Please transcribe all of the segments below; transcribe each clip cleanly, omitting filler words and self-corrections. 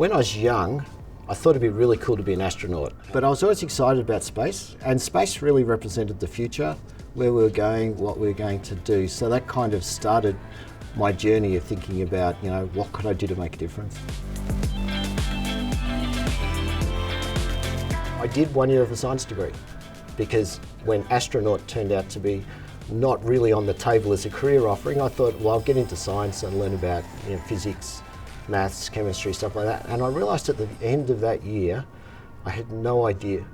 When I was young, I thought it'd be really cool to be an astronaut, but I was always excited about space, and space really represented the future, where we were going, what we were going to do. So that kind of started my journey of thinking about, what could I do to make a difference? I did 1 year of a science degree because when astronaut turned out to be not really on the table as a career offering, I thought, well, I'll get into science and learn about physics, maths, chemistry, stuff like that. And I realised at the end of that year, I had no idea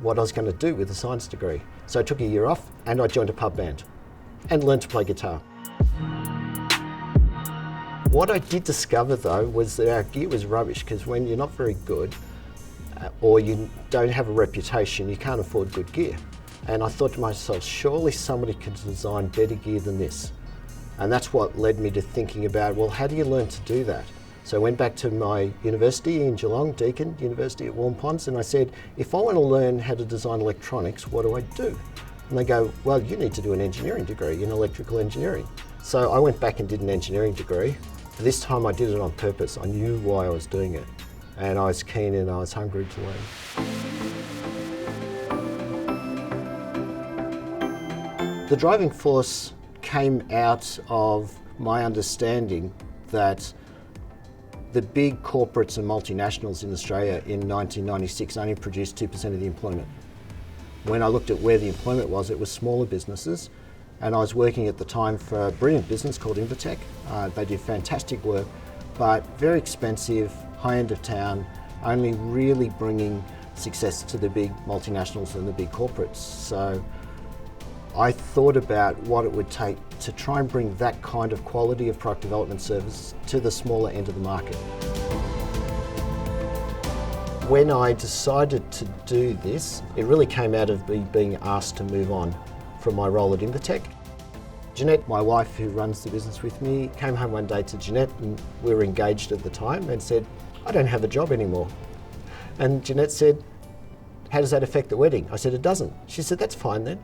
what I was going to do with a science degree. So I took a year off and I joined a pub band and learned to play guitar. What I did discover though was that our gear was rubbish, because when you're not very good or you don't have a reputation, you can't afford good gear. And I thought to myself, surely somebody could design better gear than this. And that's what led me to thinking about, well, how do you learn to do that? So I went back to my university in Geelong, Deakin University at Warm Ponds, and I said, if I want to learn how to design electronics, what do I do? And they go, well, you need to do an engineering degree in electrical engineering. So I went back and did an engineering degree. This time I did it on purpose. I knew why I was doing it. And I was keen and I was hungry to learn. The driving force came out of my understanding that the big corporates and multinationals in Australia in 1996 only produced 2% of the employment. When I looked at where the employment was, it was smaller businesses. And I was working at the time for a brilliant business called Invitech. They did fantastic work, but very expensive, high end of town, only really bringing success to the big multinationals and the big corporates. So I thought about what it would take to try and bring that kind of quality of product development service to the smaller end of the market. When I decided to do this, it really came out of me being asked to move on from my role at Invitech. Jeanette, my wife who runs the business with me, came home one day to Jeanette, and we were engaged at the time, and said, I don't have a job anymore. And Jeanette said, how does that affect the wedding? I said, it doesn't. She said, that's fine then.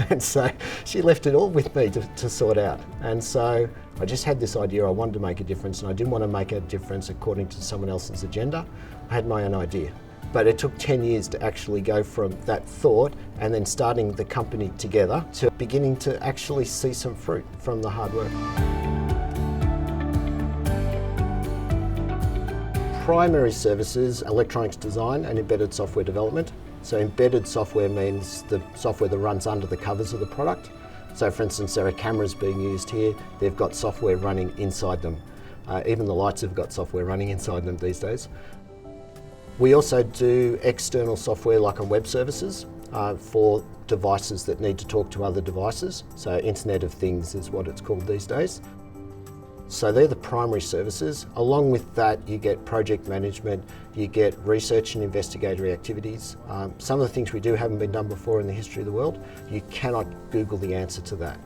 And so she left it all with me to sort out. And so I just had this idea I wanted to make a difference, and I didn't want to make a difference according to someone else's agenda. I had my own idea. But it took 10 years to actually go from that thought and then starting the company together to beginning to actually see some fruit from the hard work. Primary services, electronics design and embedded software development. So embedded software means the software that runs under the covers of the product. So for instance, there are cameras being used here, they've got software running inside them. Even the lights have got software running inside them these days. We also do external software like on web services for devices that need to talk to other devices. So Internet of Things is what it's called these days. So they're the primary services. Along with that, you get project management, you get research and investigatory activities. Some of the things we do haven't been done before in the history of the world. You cannot Google the answer to that.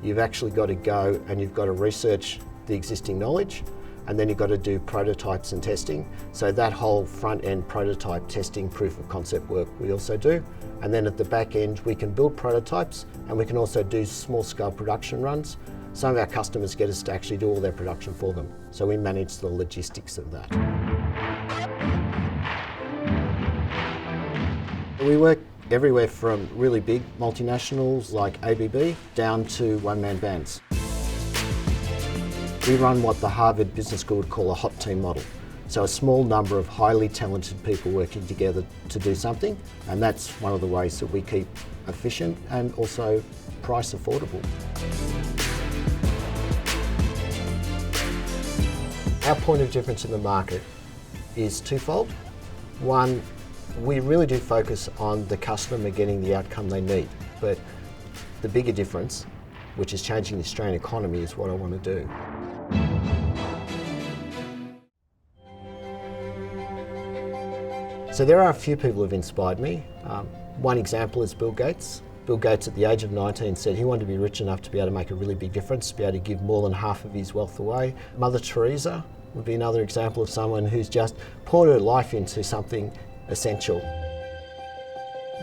You've actually got to go and you've got to research the existing knowledge, and then you've got to do prototypes and testing. So that whole front end prototype testing, proof of concept work we also do. And then at the back end, we can build prototypes and we can also do small scale production runs. Some of our customers get us to actually do all their production for them. So we manage the logistics of that. We work everywhere from really big multinationals like ABB down to one-man bands. We run what the Harvard Business School would call a hot team model. So a small number of highly talented people working together to do something, and that's one of the ways that we keep efficient and also price affordable. Our point of difference in the market is twofold. One, we really do focus on the customer getting the outcome they need, but the bigger difference, which is changing the Australian economy, is what I want to do. So there are a few people who have inspired me. One example is Bill Gates. Bill Gates at the age of 19 said he wanted to be rich enough to be able to make a really big difference, to be able to give more than half of his wealth away. Mother Teresa would be another example of someone who's just poured her life into something essential.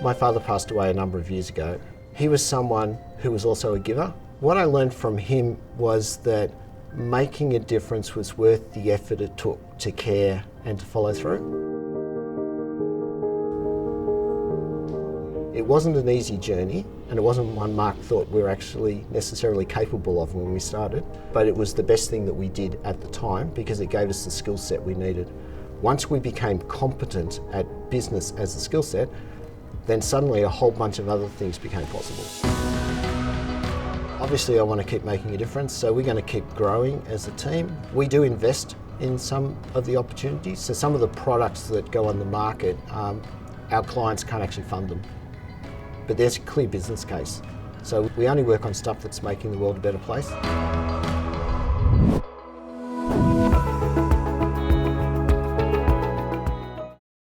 My father passed away a number of years ago. He was someone who was also a giver. What I learned from him was that making a difference was worth the effort it took to care and to follow through. It wasn't an easy journey, and it wasn't one Mark thought we were actually necessarily capable of when we started, but it was the best thing that we did at the time because it gave us the skill set we needed. Once we became competent at business as a skill set, then suddenly a whole bunch of other things became possible. Obviously I want to keep making a difference, so we're going to keep growing as a team. We do invest in some of the opportunities, so some of the products that go on the market, our clients can't actually fund them. But there's a clear business case. So we only work on stuff that's making the world a better place.